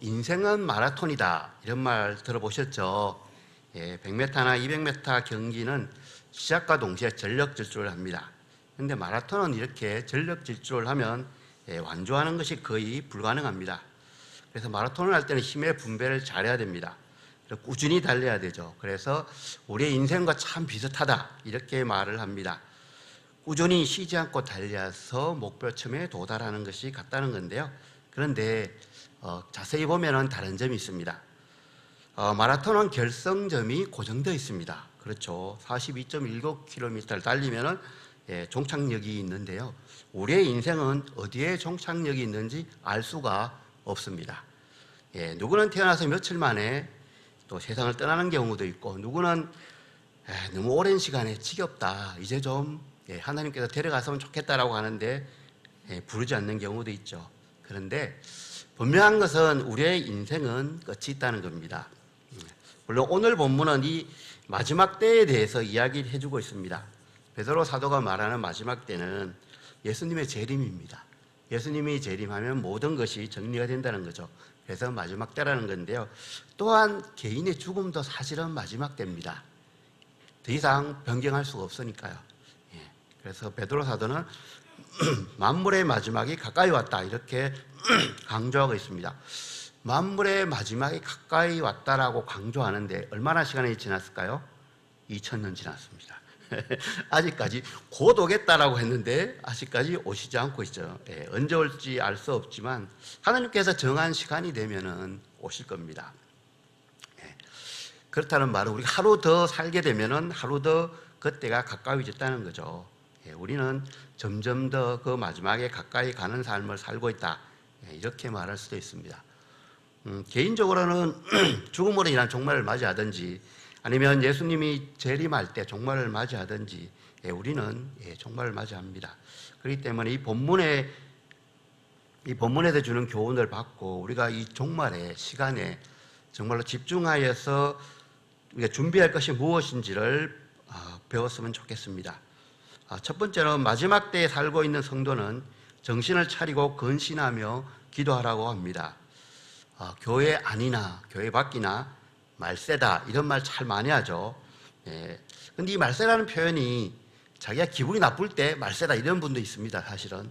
인생은 마라톤이다 이런 말 들어보셨죠? 100m나 200m 경기는 시작과 동시에 전력 질주를 합니다. 그런데 마라톤은 이렇게 전력 질주를 하면 완주하는 것이 거의 불가능합니다. 그래서 마라톤을 할 때는 힘의 분배를 잘해야 됩니다. 꾸준히 달려야 되죠. 그래서 우리의 인생과 참 비슷하다 이렇게 말을 합니다. 꾸준히 쉬지 않고 달려서 목표점에 도달하는 것이 같다는 건데요. 그런데 자세히 보면 다른 점이 있습니다. 마라톤은 결승점이 고정되어 있습니다. 그렇죠. 42.19km를 달리면 종착역이 있는데요. 우리의 인생은 어디에 종착역이 있는지 알 수가 없습니다. 누구는 태어나서 며칠 만에 또 세상을 떠나는 경우도 있고, 누구는 너무 오랜 시간에 지겹다, 이제 좀 하나님께서 데려갔으면 좋겠다라고 하는데 부르지 않는 경우도 있죠. 그런데 분명한 것은 우리의 인생은 끝이 있다는 겁니다. 물론 오늘 본문은 이 마지막 때에 대해서 이야기를 해주고 있습니다. 베드로 사도가 말하는 마지막 때는 예수님의 재림입니다. 예수님이 재림하면 모든 것이 정리가 된다는 거죠. 그래서 마지막 때라는 건데요. 또한 개인의 죽음도 사실은 마지막 때입니다. 더 이상 변경할 수가 없으니까요. 그래서 베드로 사도는 만물의 마지막이 가까이 왔다 이렇게 강조하고 있습니다. 만물의 마지막이 가까이 왔다라고 강조하는데 얼마나 시간이 지났을까요? 2000년 지났습니다. 아직까지 곧 오겠다라고 했는데 아직까지 오시지 않고 있죠. 언제 올지 알 수 없지만 하나님께서 정한 시간이 되면은 오실 겁니다. 그렇다는 말은 우리가 하루 더 살게 되면은 하루 더 그때가 가까워졌다는 거죠. 우리는 점점 더 그 마지막에 가까이 가는 삶을 살고 있다, 이렇게 말할 수도 있습니다. 개인적으로는 죽음으로 인한 종말을 맞이하든지 아니면 예수님이 재림할 때 종말을 맞이하든지 우리는 종말을 맞이합니다. 그렇기 때문에 이 본문에서 주는 교훈을 받고 우리가 이 종말의 시간에 정말로 집중하여서 우리가 준비할 것이 무엇인지를 배웠으면 좋겠습니다. 첫 번째는 마지막 때에 살고 있는 성도는 정신을 차리고 근신하며 기도하라고 합니다. 교회 안이나 교회 밖이나 말세다 이런 말 잘 많이 하죠. 근데 이 말세라는 표현이 자기가 기분이 나쁠 때 말세다 이런 분도 있습니다. 사실은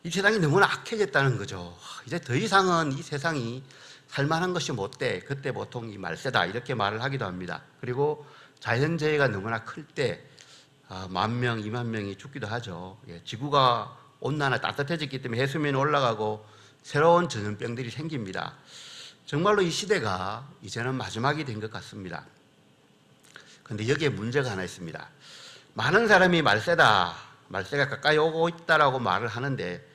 이 세상이 너무나 악해졌다는 거죠. 이제 더 이상은 이 세상이 살만한 것이 못 돼. 그때 보통 이 말세다 이렇게 말을 하기도 합니다. 그리고 자연재해가 너무나 클 때 10,000명, 20,000명이 죽기도 하죠. 지구가 온난화 따뜻해졌기 때문에 해수면이 올라가고 새로운 전염병들이 생깁니다. 정말로 이 시대가 이제는 마지막이 된 것 같습니다. 그런데 여기에 문제가 하나 있습니다. 많은 사람이 말세다, 말세가 가까이 오고 있다라고 말을 하는데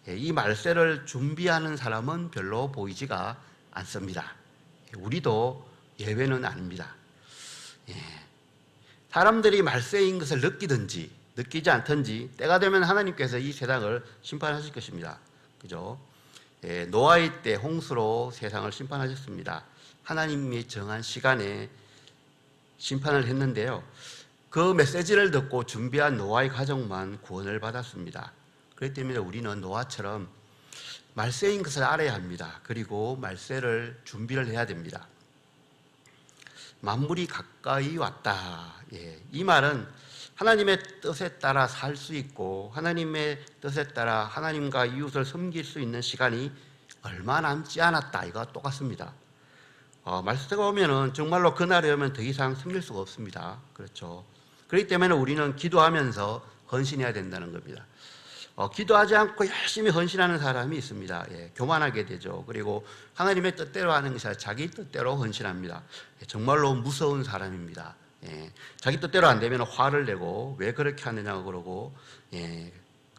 이 말세를 준비하는 사람은 별로 보이지가 않습니다. 우리도 예외는 아닙니다. 사람들이 말세인 것을 느끼든지 느끼지 않든지 때가 되면 하나님께서 이 세상을 심판하실 것입니다. 그죠? 노아의 때 홍수로 세상을 심판하셨습니다. 하나님이 정한 시간에 심판을 했는데요. 그 메시지를 듣고 준비한 노아의 가족만 구원을 받았습니다. 그렇기 때문에 우리는 노아처럼 말세인 것을 알아야 합니다. 그리고 말세를 준비를 해야 됩니다. 만물이 가까이 왔다. 이 말은 하나님의 뜻에 따라 살 수 있고 하나님의 뜻에 따라 하나님과 이웃을 섬길 수 있는 시간이 얼마 남지 않았다. 이거와 똑같습니다. 말세가 오면은 정말로 그날이 오면 더 이상 섬길 수가 없습니다. 그렇죠. 그렇기 때문에 우리는 기도하면서 헌신해야 된다는 겁니다. 기도하지 않고 열심히 헌신하는 사람이 있습니다. 교만하게 되죠. 그리고 하나님의 뜻대로 하는 것이 아니라 자기 뜻대로 헌신합니다. 정말로 무서운 사람입니다. 자기 뜻대로 안 되면 화를 내고 왜 그렇게 하느냐고 그러고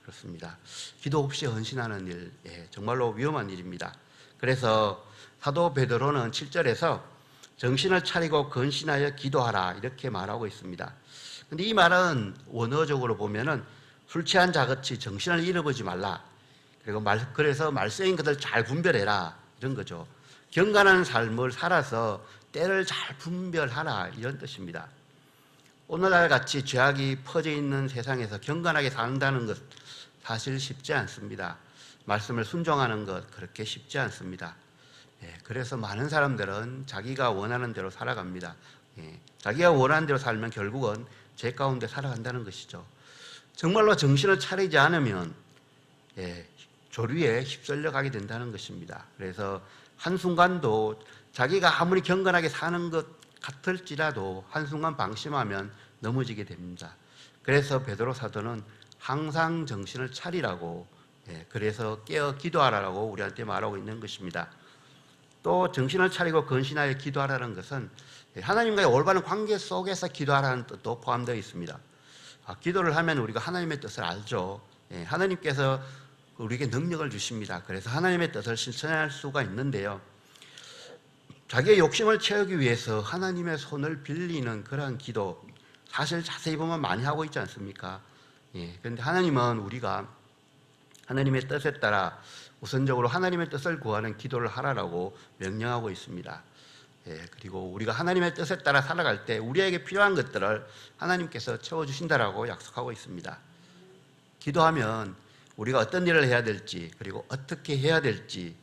그렇습니다. 기도 없이 헌신하는 일, 정말로 위험한 일입니다. 그래서 사도 베드로는 7절에서 정신을 차리고 근신하여 기도하라 이렇게 말하고 있습니다. 근데 이 말은 원어적으로 보면은 술 취한 자같이 정신을 잃어버리지 말라. 그리고 그래서 말세인 것을 잘 분별해라 이런 거죠. 경건한 삶을 살아서 때를 잘 분별하라 이런 뜻입니다. 오늘날 같이 죄악이 퍼져 있는 세상에서 경건하게 산다는 것 사실 쉽지 않습니다. 말씀을 순종하는 것 그렇게 쉽지 않습니다. 그래서 많은 사람들은 자기가 원하는 대로 살아갑니다. 자기가 원하는 대로 살면 결국은 죄 가운데 살아간다는 것이죠. 정말로 정신을 차리지 않으면 조류에 휩쓸려 가게 된다는 것입니다. 그래서 한순간도 자기가 아무리 경건하게 사는 것 같을지라도 한순간 방심하면 넘어지게 됩니다. 그래서 베드로 사도는 항상 정신을 차리라고, 그래서 깨어 기도하라고 우리한테 말하고 있는 것입니다. 또 정신을 차리고 건신하여 기도하라는 것은 하나님과의 올바른 관계 속에서 기도하라는 뜻도 포함되어 있습니다. 기도를 하면 우리가 하나님의 뜻을 알죠. 하나님께서 우리에게 능력을 주십니다. 그래서 하나님의 뜻을 실천할 수가 있는데요. 자기의 욕심을 채우기 위해서 하나님의 손을 빌리는 그러한 기도, 사실 자세히 보면 많이 하고 있지 않습니까? 그런데 하나님은 우리가 하나님의 뜻에 따라 우선적으로 하나님의 뜻을 구하는 기도를 하라고 명령하고 있습니다. 그리고 우리가 하나님의 뜻에 따라 살아갈 때 우리에게 필요한 것들을 하나님께서 채워주신다라고 약속하고 있습니다. 기도하면 우리가 어떤 일을 해야 될지, 그리고 어떻게 해야 될지,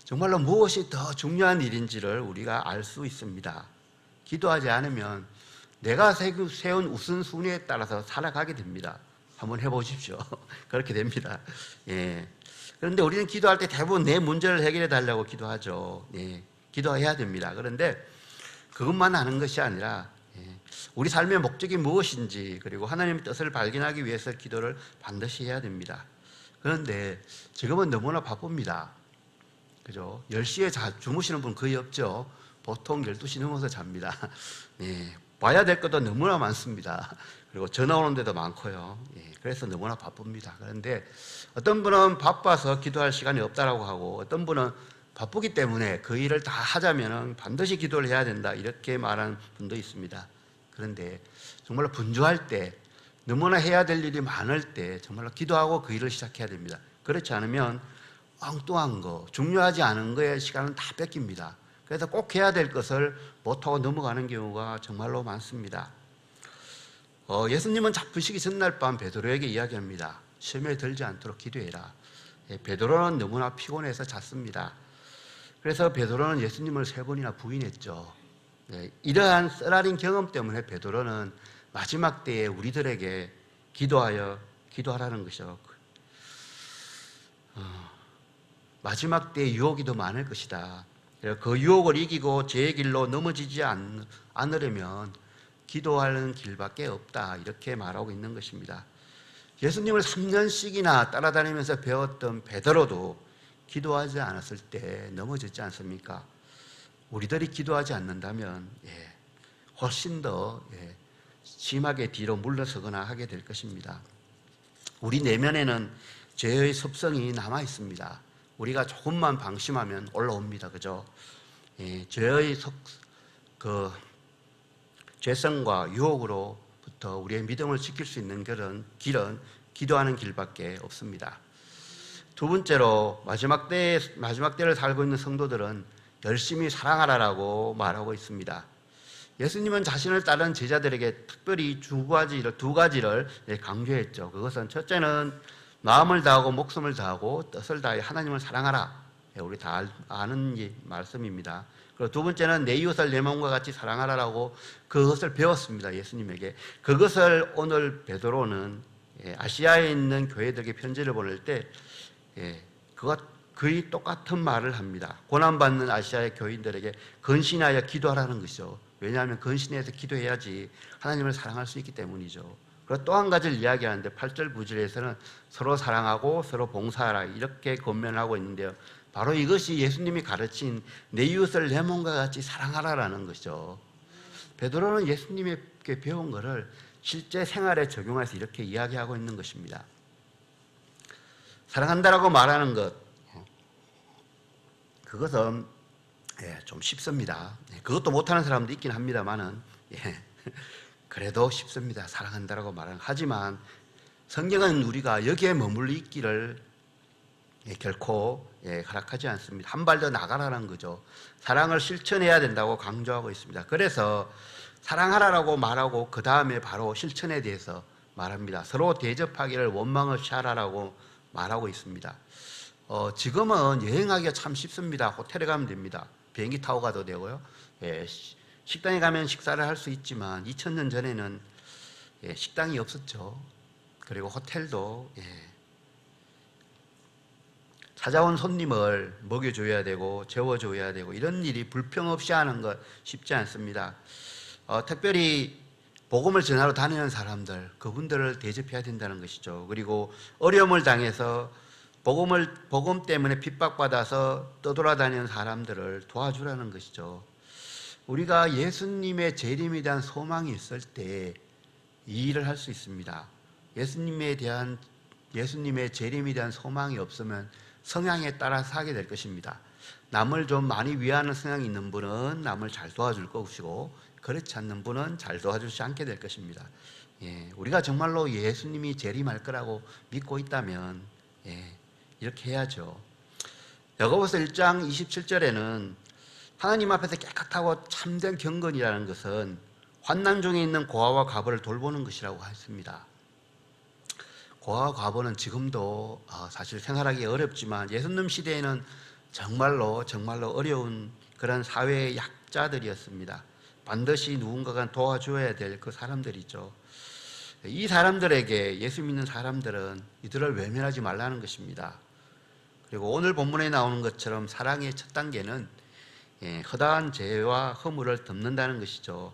정말로 무엇이 더 중요한 일인지를 우리가 알 수 있습니다. 기도하지 않으면 내가 세운 우선순위에 따라서 살아가게 됩니다. 한번 해보십시오. 그렇게 됩니다. 그런데 우리는 기도할 때 대부분 내 문제를 해결해 달라고 기도하죠. 기도해야 됩니다. 그런데 그것만 하는 것이 아니라 우리 삶의 목적이 무엇인지, 그리고 하나님의 뜻을 발견하기 위해서 기도를 반드시 해야 됩니다. 그런데 지금은 너무나 바쁩니다. 그죠? 10시에 주무시는 분 거의 없죠. 보통 12시 넘어서 잡니다. 봐야 될 것도 너무나 많습니다. 그리고 전화 오는 데도 많고요. 그래서 너무나 바쁩니다. 그런데 어떤 분은 바빠서 기도할 시간이 없다라고 하고, 어떤 분은 바쁘기 때문에 그 일을 다 하자면 반드시 기도를 해야 된다, 이렇게 말하는 분도 있습니다. 그런데 정말로 분주할 때, 너무나 해야 될 일이 많을 때 정말로 기도하고 그 일을 시작해야 됩니다. 그렇지 않으면 엉뚱한 거, 중요하지 않은 거에 시간은 다 뺏깁니다. 그래서 꼭 해야 될 것을 못하고 넘어가는 경우가 정말로 많습니다. 예수님은 잡히시기 전날 밤 베드로에게 이야기합니다. 시험에 들지 않도록 기도해라. 베드로는 너무나 피곤해서 잤습니다. 그래서 베드로는 예수님을 3번이나 부인했죠. 이러한 쓰라린 경험 때문에 베드로는 마지막 때에 우리들에게 기도하라는 것이죠. 마지막 때에 유혹이 더 많을 것이다. 그 유혹을 이기고 제 길로 넘어지지 않으려면 기도하는 길밖에 없다, 이렇게 말하고 있는 것입니다. 예수님을 3년씩이나 따라다니면서 배웠던 베드로도 기도하지 않았을 때 넘어졌지 않습니까? 우리들이 기도하지 않는다면 훨씬 더 심하게 뒤로 물러서거나 하게 될 것입니다. 우리 내면에는 죄의 습성이 남아 있습니다. 우리가 조금만 방심하면 올라옵니다. 그죠? 죄의 죄성과 유혹으로부터 우리의 믿음을 지킬 수 있는 길은 기도하는 길밖에 없습니다. 두 번째로, 마지막 때를 살고 있는 성도들은 열심히 사랑하라라고 말하고 있습니다. 예수님은 자신을 따르는 제자들에게 특별히 두 가지를 강조했죠. 그것은 첫째는 마음을 다하고 목숨을 다하고 뜻을 다해 하나님을 사랑하라. 우리 다 아는 말씀입니다. 그리고 두 번째는 내 이웃을 내 몸과 같이 사랑하라라고 그것을 배웠습니다. 예수님에게. 그것을 오늘 베드로는 아시아에 있는 교회들에게 편지를 보낼 때 거의 똑같은 말을 합니다. 고난받는 아시아의 교인들에게 건신하여 기도하라는 것이죠. 왜냐하면 건신해서 기도해야지 하나님을 사랑할 수 있기 때문이죠. 그리고 또 한 가지를 이야기하는데 8절 9절에서는 서로 사랑하고 서로 봉사하라, 이렇게 권면하고 있는데요. 바로 이것이 예수님이 가르친 내 이웃을 내 몸과 같이 사랑하라라는 것이죠. 베드로는 예수님에게 배운 것을 실제 생활에 적용해서 이렇게 이야기하고 있는 것입니다. 사랑한다라고 말하는 것, 그것은 좀 쉽습니다. 그것도 못하는 사람도 있긴 합니다만은 그래도 쉽습니다. 사랑한다라고 말하는. 하지만 성경은 우리가 여기에 머물러 있기를 결코 허락하지 않습니다. 한 발 더 나가라는 거죠. 사랑을 실천해야 된다고 강조하고 있습니다. 그래서 사랑하라라고 말하고 그 다음에 바로 실천에 대해서 말합니다. 서로 대접하기를 원망을 취하라라고 말하고 있습니다. 지금은 여행하기가 참 쉽습니다. 호텔에 가면 됩니다. 비행기 타고 가도 되고요. 예, 식당에 가면 식사를 할 수 있지만 2000년 전에는 식당이 없었죠. 그리고 호텔도 찾아온 손님을 먹여줘야 되고 재워줘야 되고 이런 일이 불평 없이 하는 것 쉽지 않습니다. 특별히 복음을 전하러 다니는 사람들, 그분들을 대접해야 된다는 것이죠. 그리고 어려움을 당해서 복음 때문에 핍박받아서 떠돌아다니는 사람들을 도와주라는 것이죠. 우리가 예수님의 재림에 대한 소망이 있을 때 이 일을 할 수 있습니다. 예수님의 재림에 대한 소망이 없으면 성향에 따라 사게 될 것입니다. 남을 좀 많이 위하는 성향이 있는 분은 남을 잘 도와줄 것이고, 그렇지 않는 분은 잘 도와주지 않게 될 것입니다. 우리가 정말로 예수님이 재림할 거라고 믿고 있다면 이렇게 해야죠. 야고보서 1장 27절에는 하나님 앞에서 깨끗하고 참된 경건이라는 것은 환난 중에 있는 고아와 과부를 돌보는 것이라고 했습니다. 고아와 과부는 지금도 사실 생활하기 어렵지만 예수님 시대에는 정말로 어려운 그런 사회의 약자들이었습니다. 반드시 누군가가 도와줘야 될 그 사람들이죠. 이 사람들에게, 예수 믿는 사람들은 이들을 외면하지 말라는 것입니다. 그리고 오늘 본문에 나오는 것처럼 사랑의 첫 단계는 허다한 죄와 허물을 덮는다는 것이죠.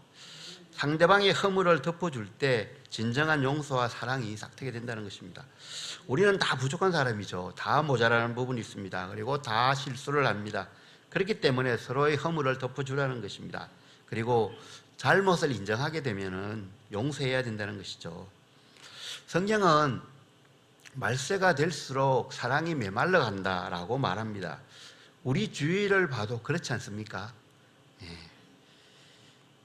상대방의 허물을 덮어줄 때 진정한 용서와 사랑이 싹트게 된다는 것입니다. 우리는 다 부족한 사람이죠. 다 모자라는 부분이 있습니다. 그리고 다 실수를 합니다. 그렇기 때문에 서로의 허물을 덮어주라는 것입니다. 그리고 잘못을 인정하게 되면은 용서해야 된다는 것이죠. 성경은 말세가 될수록 사랑이 메말라 간다라고 말합니다. 우리 주위를 봐도 그렇지 않습니까?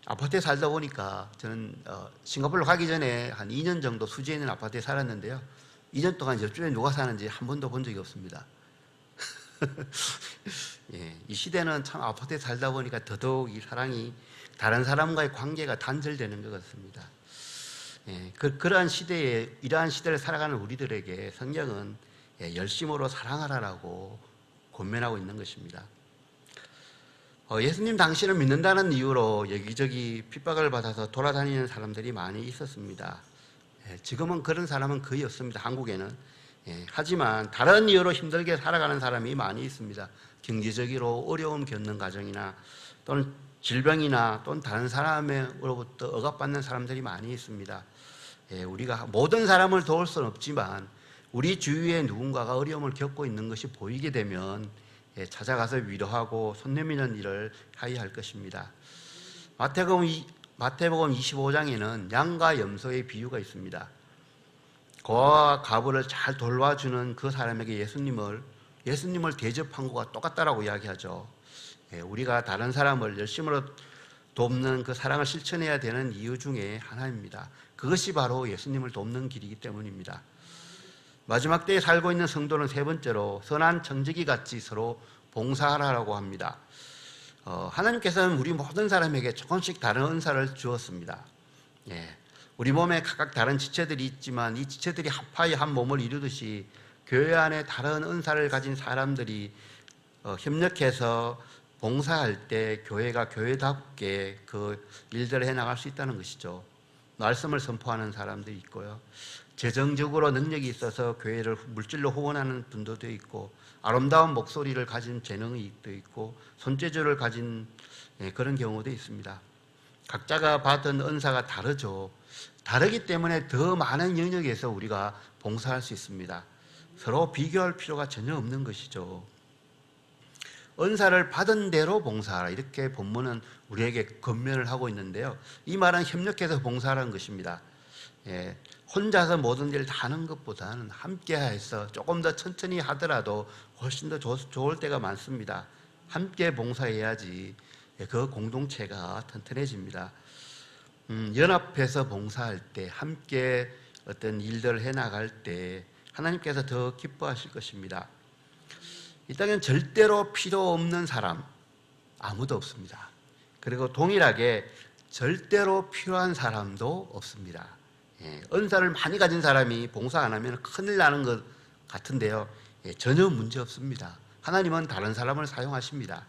아파트에 살다 보니까 저는 싱가포르로 가기 전에 한 2년 정도 수지에 있는 아파트에 살았는데요. 2년 동안 옆집에 누가 사는지 한 번도 본 적이 없습니다. 이 시대는 참 아파트에 살다 보니까 더더욱 이 사랑이, 다른 사람과의 관계가 단절되는 것 같습니다. 이러한 시대를 살아가는 우리들에게 성경은 열심으로 사랑하라라고 권면하고 있는 것입니다. 예수님 당신을 믿는다는 이유로 여기저기 핍박을 받아서 돌아다니는 사람들이 많이 있었습니다. 지금은 그런 사람은 거의 없습니다. 한국에는. 하지만 다른 이유로 힘들게 살아가는 사람이 많이 있습니다. 경제적으로 어려움 겪는 가정이나 또는 질병이나 또는 다른 사람으로부터 억압받는 사람들이 많이 있습니다. 우리가 모든 사람을 도울 수는 없지만 우리 주위에 누군가가 어려움을 겪고 있는 것이 보이게 되면 찾아가서 위로하고 손 내미는 일을 하여야 할 것입니다. 마태복음 25장에는 양과 염소의 비유가 있습니다. 고아와 과부를 잘 돌봐주는 그 사람에게 예수님을 대접한 것과 똑같다라고 이야기하죠. 우리가 다른 사람을 열심으로 돕는 그 사랑을 실천해야 되는 이유 중에 하나입니다. 그것이 바로 예수님을 돕는 길이기 때문입니다. 마지막 때에 살고 있는 성도는 세 번째로 선한 청지기 같이 서로 봉사하라고 합니다. 하나님께서는 우리 모든 사람에게 조금씩 다른 은사를 주었습니다. 우리 몸에 각각 다른 지체들이 있지만 이 지체들이 합하여 한 몸을 이루듯이 교회 안에 다른 은사를 가진 사람들이 협력해서 봉사할 때 교회가 교회답게 그 일들을 해나갈 수 있다는 것이죠. 말씀을 선포하는 사람도 있고요. 재정적으로 능력이 있어서 교회를 물질로 후원하는 분들도 있고, 아름다운 목소리를 가진 재능도 있고, 손재주를 가진 그런 경우도 있습니다. 각자가 받은 은사가 다르죠. 다르기 때문에 더 많은 영역에서 우리가 봉사할 수 있습니다. 서로 비교할 필요가 전혀 없는 것이죠. 은사를 받은 대로 봉사하라, 이렇게 본문은 우리에게 권면을 하고 있는데요. 이 말은 협력해서 봉사하라는 것입니다. 혼자서 모든 일을 다 하는 것보다는 함께해서 조금 더 천천히 하더라도 훨씬 더 좋을 때가 많습니다. 함께 봉사해야지 그 공동체가 튼튼해집니다. 연합해서 봉사할 때, 함께 어떤 일들을 해나갈 때 하나님께서 더 기뻐하실 것입니다. 이 땅엔 절대로 필요 없는 사람 아무도 없습니다. 그리고 동일하게 절대로 필요한 사람도 없습니다. 은사를 많이 가진 사람이 봉사 안 하면 큰일 나는 것 같은데요. 전혀 문제 없습니다. 하나님은 다른 사람을 사용하십니다.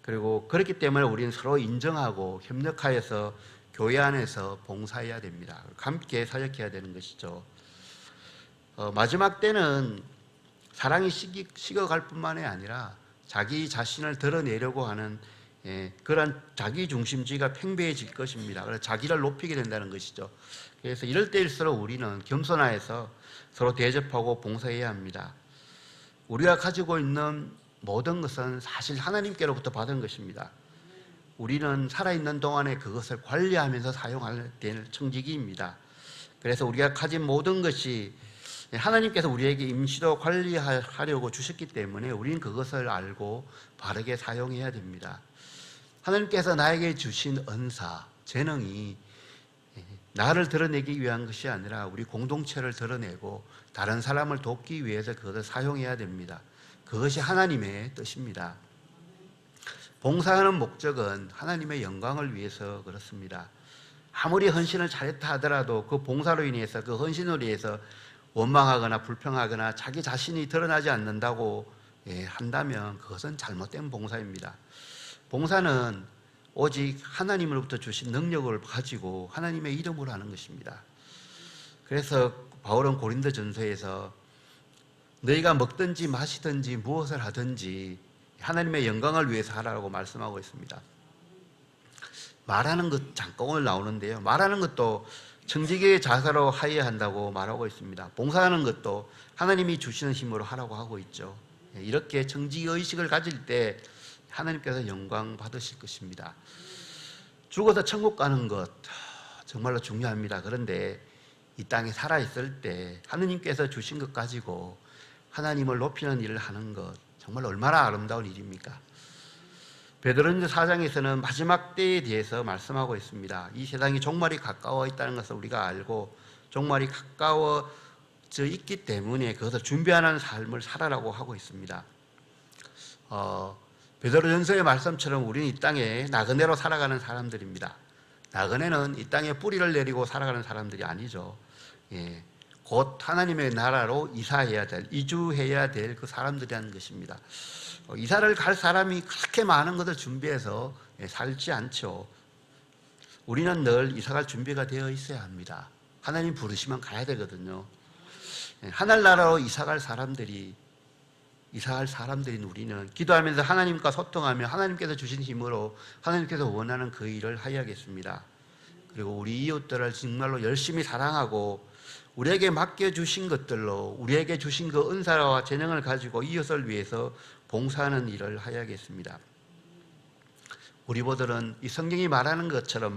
그리고 그렇기 때문에 우리는 서로 인정하고 협력하여서 교회 안에서 봉사해야 됩니다. 함께 사역해야 되는 것이죠. 마지막 때는 사랑이 식어갈 뿐만이 아니라 자기 자신을 드러내려고 하는 그런 자기중심주의가 팽배해질 것입니다. 그래서 자기를 높이게 된다는 것이죠. 그래서 이럴 때일수록 우리는 겸손하여서 서로 대접하고 봉사해야 합니다. 우리가 가지고 있는 모든 것은 사실 하나님께로부터 받은 것입니다. 우리는 살아있는 동안에 그것을 관리하면서 사용할 될 청지기입니다. 그래서 우리가 가진 모든 것이 하나님께서 우리에게 임시로 관리하려고 주셨기 때문에 우리는 그것을 알고 바르게 사용해야 됩니다. 하나님께서 나에게 주신 은사, 재능이 나를 드러내기 위한 것이 아니라 우리 공동체를 드러내고 다른 사람을 돕기 위해서 그것을 사용해야 됩니다. 그것이 하나님의 뜻입니다. 봉사하는 목적은 하나님의 영광을 위해서 그렇습니다. 아무리 헌신을 잘했다 하더라도 그 봉사로 인해서 그 헌신으로 인해서 원망하거나 불평하거나 자기 자신이 드러나지 않는다고 한다면 그것은 잘못된 봉사입니다. 봉사는 오직 하나님으로부터 주신 능력을 가지고 하나님의 이름으로 하는 것입니다. 그래서 바울은 고린도전서에서 너희가 먹든지 마시든지 무엇을 하든지 하나님의 영광을 위해서 하라고 말씀하고 있습니다. 말하는 것 잠깐 오늘 나오는데요. 말하는 것도 청지기의 자세로 하여야 한다고 말하고 있습니다. 봉사하는 것도 하나님이 주시는 힘으로 하라고 하고 있죠. 이렇게 청지기 의식을 가질 때 하나님께서 영광 받으실 것입니다. 죽어서 천국 가는 것 정말로 중요합니다. 그런데 이 땅에 살아있을 때 하나님께서 주신 것 가지고 하나님을 높이는 일을 하는 것 정말 얼마나 아름다운 일입니까? 베드로전서 4장에서는 마지막 때에 대해서 말씀하고 있습니다. 이 세상이 종말이 가까워 있다는 것을 우리가 알고 종말이 가까워져 있기 때문에 그것을 준비하는 삶을 살아라고 하고 있습니다. 베드로전서의 말씀처럼 우리는 이 땅에 나그네로 살아가는 사람들입니다. 나그네는 이 땅에 뿌리를 내리고 살아가는 사람들이 아니죠. 곧 하나님의 나라로 이주해야 될 그 사람들이라는 것입니다. 이사를 갈 사람이 그렇게 많은 것을 준비해서 살지 않죠. 우리는 늘 이사갈 준비가 되어 있어야 합니다. 하나님 부르시면 가야 되거든요. 하늘나라로 이사갈 사람들인 우리는 기도하면서 하나님과 소통하며 하나님께서 주신 힘으로 하나님께서 원하는 그 일을 하여야겠습니다. 그리고 우리 이웃들을 정말로 열심히 사랑하고 우리에게 맡겨주신 것들로 우리에게 주신 그 은사와 재능을 가지고 이웃을 위해서 봉사하는 일을 하여야겠습니다. 우리보들은 이 성경이 말하는 것처럼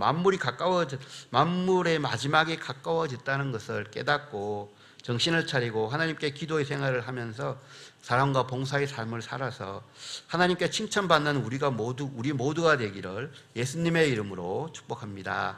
만물의 마지막에 가까워졌다는 것을 깨닫고 정신을 차리고 하나님께 기도의 생활을 하면서 사랑과 봉사의 삶을 살아서 하나님께 칭찬받는 우리 모두가 되기를 예수님의 이름으로 축복합니다.